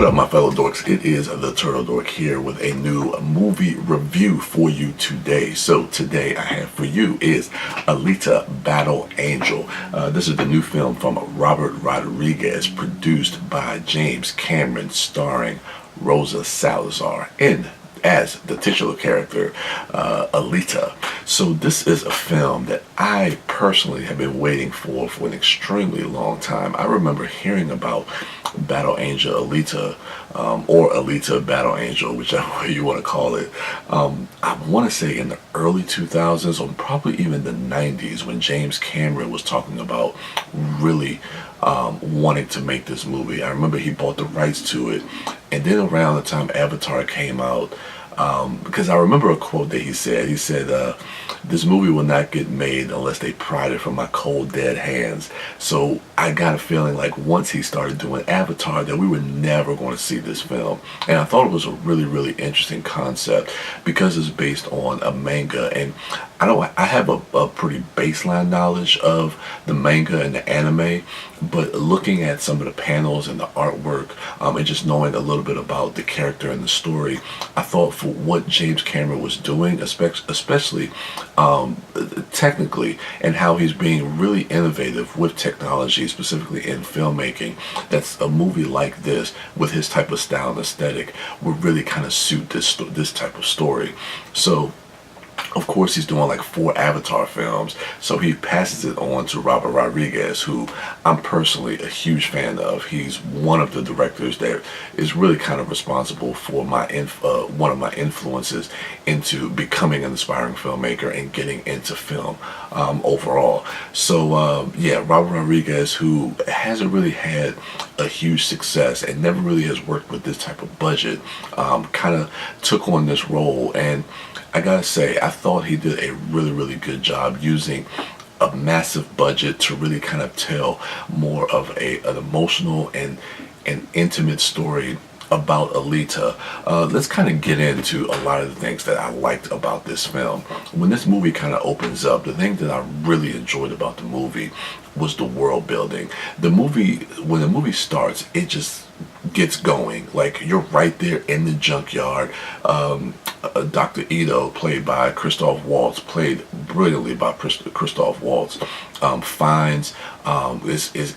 up, my fellow dorks? It is the Turtle Dork here with a new movie review for you today. So today I have for you is Alita Battle Angel. This is the new film from Robert Rodriguez, produced by James Cameron, starring Rosa Salazar as the titular character, Alita. So this is a film that I personally have been waiting for an extremely long time. I remember hearing about Battle Angel Alita, or Alita Battle Angel, whichever way you want to call it. I want to say in the early 2000s, or probably even the 90s, when James Cameron was talking about really wanting to make this movie. I remember he bought the rights to it, and then around the time Avatar came out, because I remember a quote that he said, this movie will not get made unless they pried it from my cold dead hands. So I got a feeling like once he started doing Avatar that we were never going to see this film. And I thought it was a really interesting concept because it's based on a manga, and I have a pretty baseline knowledge of the manga and the anime, but looking at some of the panels and the artwork, and just knowing a little bit about the character and the story, I thought for what James Cameron was doing, especially technically, and how he's being really innovative with technology, specifically in filmmaking, that's a movie like this with his type of style and aesthetic would really kind of suit this type of story. So of course he's doing like 4 Avatar films, so he passes it on to Robert Rodriguez, who I'm personally a huge fan of. He's one of the directors that is really kind of responsible for my one of my influences into becoming an aspiring filmmaker and getting into film overall. So yeah, Robert Rodriguez, who hasn't really had a huge success and never really has worked with this type of budget, kind of took on this role, and I gotta say, I thought he did a really good job using a massive budget to really kind of tell more of an emotional and an intimate story about Alita. Let's kind of get into a lot of the things that I liked about this film. When this movie kind of opens up, the thing that I really enjoyed about the movie was the world building. When the movie starts, it just gets going. Like, you're right there in the junkyard. Dr. Ito, played by Christoph Waltz, played brilliantly by Christoph Waltz, is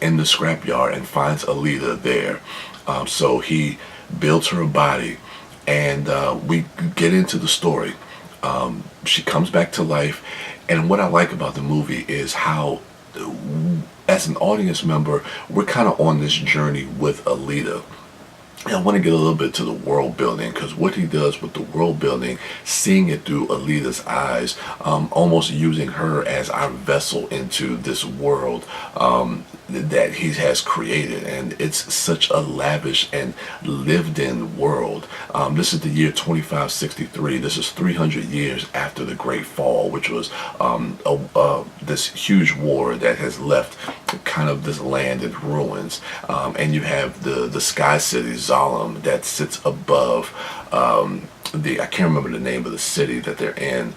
in the scrapyard and finds Alita there. So he builds her a body, and we get into the story. She comes back to life, and what I like about the movie is how, as an audience member, we're kind of on this journey with Alita. And I want to get a little bit to the world building, because what he does with the world building, seeing it through Alita's eyes, almost using her as our vessel into this world that he has created, and it's such a lavish and lived-in world. This is the year 2563. This is 300 years after the Great Fall, which was this huge war that has left kind of this land in ruins, and you have the sky city Zalem that sits above I can't remember the name of the city that they're in.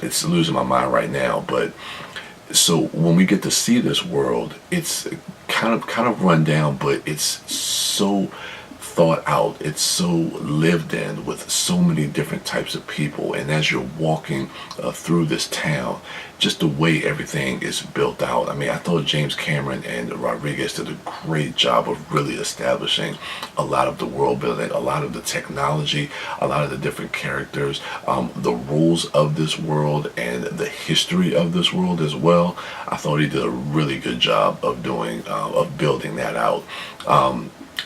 It's losing my mind right now, but so when we get to see this world, it's kind of run down, but it's so thought out, it's so lived in, with so many different types of people. And as you're walking through this town, just the way everything is built out, I mean, I thought James Cameron and Rodriguez did a great job of really establishing a lot of the world building, a lot of the technology, a lot of the different characters, the rules of this world, and the history of this world as well. I thought he did a really good job of building that out.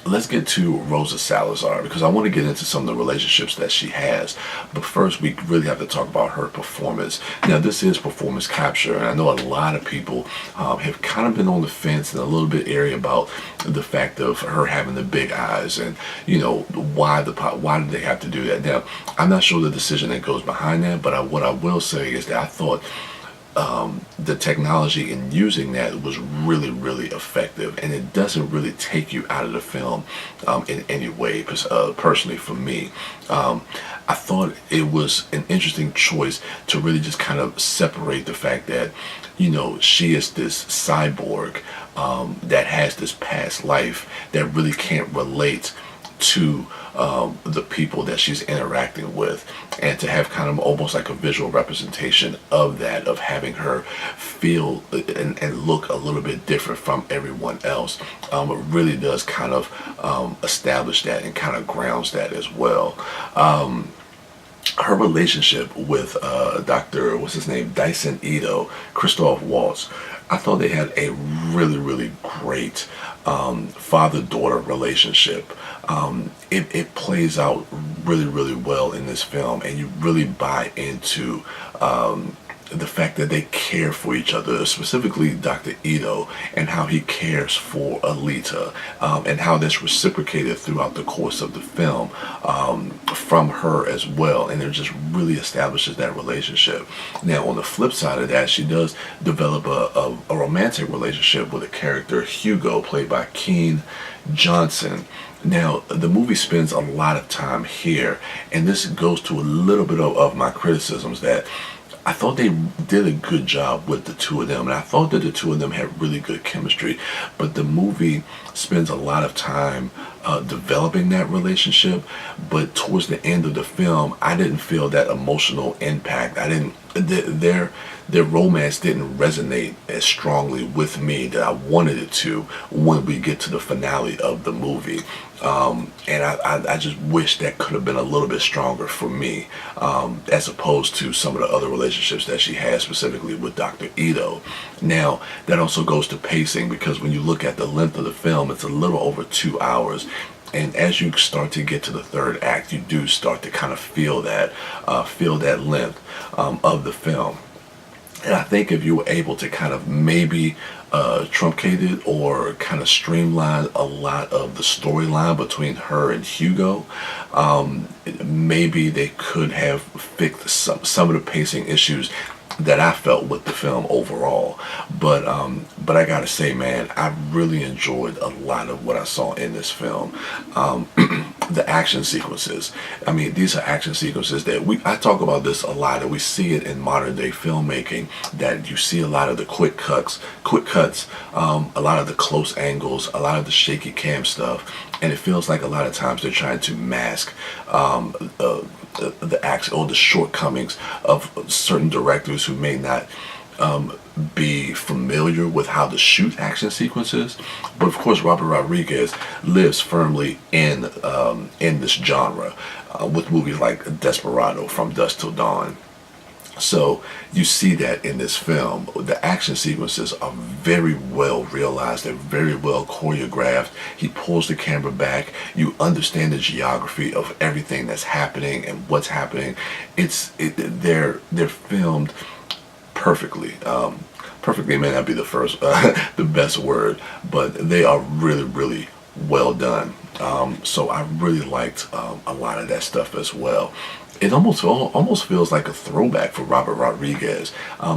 Let's get to Rosa Salazar, because I want to get into some of the relationships that she has. But first, we really have to talk about her performance. Now, this is performance capture, and I know a lot of people have kind of been on the fence and a little bit airy about the fact of her having the big eyes, and you know, why did they have to do that? Now, I'm not sure the decision that goes behind that, but what I will say is that I thought the technology in using that was really effective, and it doesn't really take you out of the film in any way. Personally, for me, I thought it was an interesting choice to really just kind of separate the fact that, you know, she is this cyborg that has this past life that really can't relate to the people that she's interacting with, and to have kind of almost like a visual representation of that, of having her feel and look a little bit different from everyone else. It really does kind of establish that and kind of grounds that as well. Her relationship with Dr. what's his name, Dyson Ito, Christoph Waltz, I thought they had a really great father-daughter relationship. It plays out really well in this film, and you really buy into the fact that they care for each other, specifically Dr. Ito, and how he cares for Alita, and how that's reciprocated throughout the course of the film from her as well, and it just really establishes that relationship. Now, on the flip side of that, she does develop a romantic relationship with a character, Hugo, played by Keen Johnson. Now, the movie spends a lot of time here, and this goes to a little bit of my criticisms, that I thought they did a good job with the two of them, and I thought that the two of them had really good chemistry, but the movie spends a lot of time developing that relationship, but towards the end of the film, I didn't feel that emotional impact. Their romance didn't resonate as strongly with me that I wanted it to when we get to the finale of the movie. And I just wish that could have been a little bit stronger for me, as opposed to some of the other relationships that she has, specifically with Dr. Ito. Now, that also goes to pacing, because when you look at the length of the film, it's a little over 2 hours. And as you start to get to the third act, you do start to kind of feel that length of the film. And I think if you were able to kind of maybe truncate it or kind of streamline a lot of the storyline between her and Hugo, maybe they could have fixed some of the pacing issues that I felt with the film overall. But I gotta say, man, I really enjoyed a lot of what I saw in this film. The action sequences, I mean, these are action sequences that I talk about this a lot, and we see it in modern day filmmaking, that you see a lot of the quick cuts, a lot of the close angles, a lot of the shaky cam stuff, and it feels like a lot of times they're trying to mask the action or the shortcomings of certain directors who may not be familiar with how to shoot action sequences. But of course, Robert Rodriguez lives firmly in this genre with movies like Desperado, From Dusk Till Dawn. So you see that in this film. The action sequences are very well realized. They're very well choreographed. He pulls the camera back. You understand the geography of everything that's happening and what's happening. They're filmed perfectly. Perfectly may not be the best word, but they are really well done. So I really liked a lot of that stuff as well. It almost feels like a throwback for Robert Rodriguez.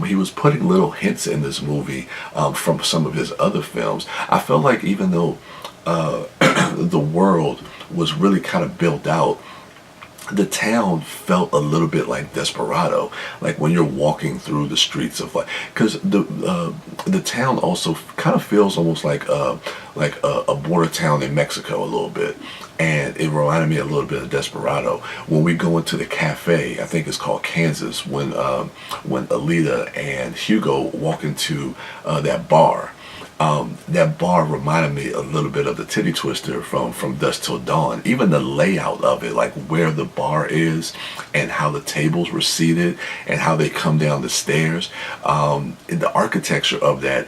He was putting little hints in this movie from some of his other films. I felt like even though the world was really kind of built out, the town felt a little bit like Desperado, like when you're walking through the streets of, like, because the town also kind of feels almost like a border town in Mexico a little bit, and it reminded me a little bit of Desperado. When we go into the cafe, I think it's called Kansas, when Alita and Hugo walk into that bar. That bar reminded me a little bit of the Titty Twister from Dusk Till Dawn. Even the layout of it, like where the bar is and how the tables were seated and how they come down the stairs. The architecture of that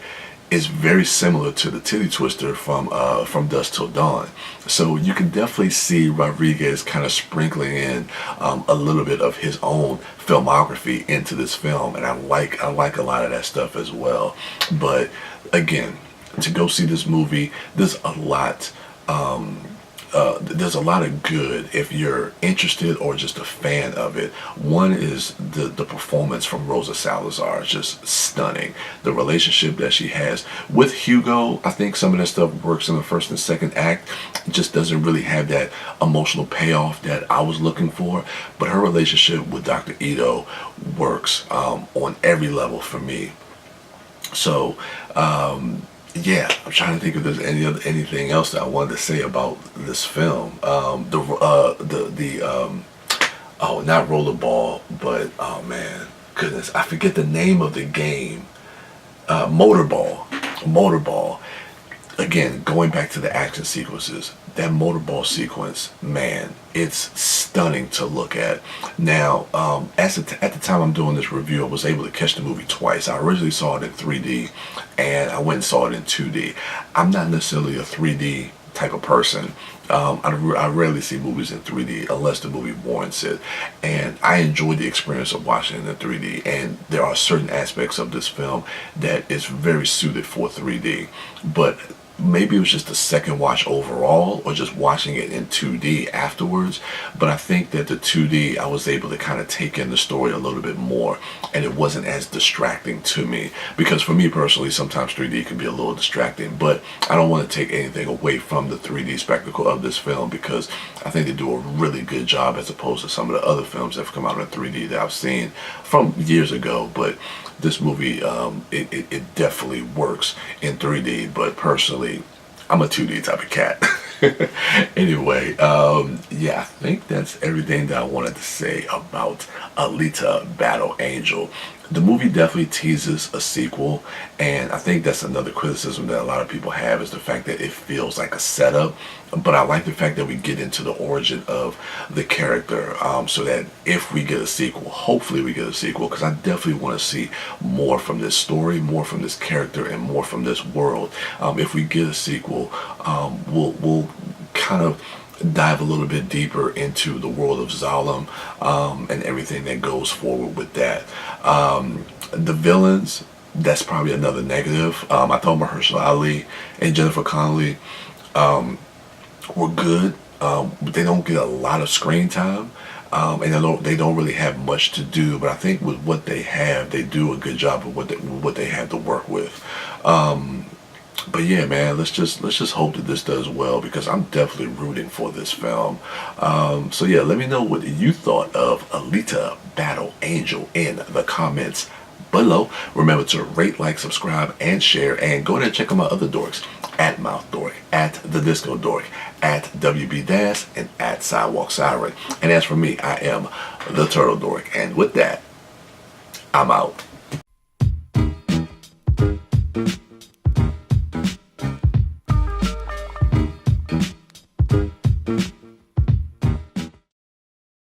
is very similar to the Titty Twister from Dusk Till Dawn. So you can definitely see Rodriguez kind of sprinkling in a little bit of his own filmography into this film, and I like a lot of that stuff as well. But again, to go see this movie, there's a lot of good if you're interested or just a fan of it. One is the performance from Rosa Salazar is just stunning. The relationship that she has with Hugo, I think some of that stuff works in the first and second act. It just doesn't really have that emotional payoff that I was looking for. But her relationship with Dr. Ito works on every level for me. So yeah, I'm trying to think if there's anything else that I wanted to say about this film. Oh, not rollerball, but oh man, goodness, I forget the name of the game. Motorball, motorball. Again, going back to the action sequences, that motorball sequence, man, it's stunning to look at. Now, at the time I'm doing this review, I was able to catch the movie twice. I originally saw it in 3D, and I went and saw it in 2D. I'm not necessarily a 3D type of person. I rarely see movies in 3D unless the movie warrants it, and I enjoyed the experience of watching it in 3D. And there are certain aspects of this film that is very suited for 3D, but maybe it was just the second watch overall or just watching it in 2D afterwards. But I think that the 2D, I was able to kind of take in the story a little bit more, and it wasn't as distracting to me, because for me personally sometimes 3D can be a little distracting. But I don't want to take anything away from the 3D spectacle of this film, because I think they do a really good job as opposed to some of the other films that have come out in 3D that I've seen from years ago. But this movie, it definitely works in 3D, but personally, I'm a 2D type of cat. Anyway, yeah, I think that's everything that I wanted to say about Alita Battle Angel. The movie definitely teases a sequel, and I think that's another criticism that a lot of people have, is the fact that it feels like a setup. But I like the fact that we get into the origin of the character, so that if we get a sequel, hopefully we get a sequel, because I definitely want to see more from this story, more from this character, and more from this world. If we get a sequel, we'll kind of dive a little bit deeper into the world of Zalem, and everything that goes forward with that. The villains, that's probably another negative. I thought Mahershala Ali and Jennifer Connelly were good. They don't get a lot of screen time, and they don't really have much to do. But I think with what they have, they do a good job of what they have to work with. But yeah, man, let's just hope that this does well, because I'm definitely rooting for this film. So yeah, let me know what you thought of Alita Battle Angel in the comments below. Remember to rate, like, subscribe, and share, and go ahead and check out my other dorks at MouthDork, at TheDiscoDork, at WB Das, and at Sidewalk Siren. And as for me, I am the Turtle Dork, and with that, I'm out.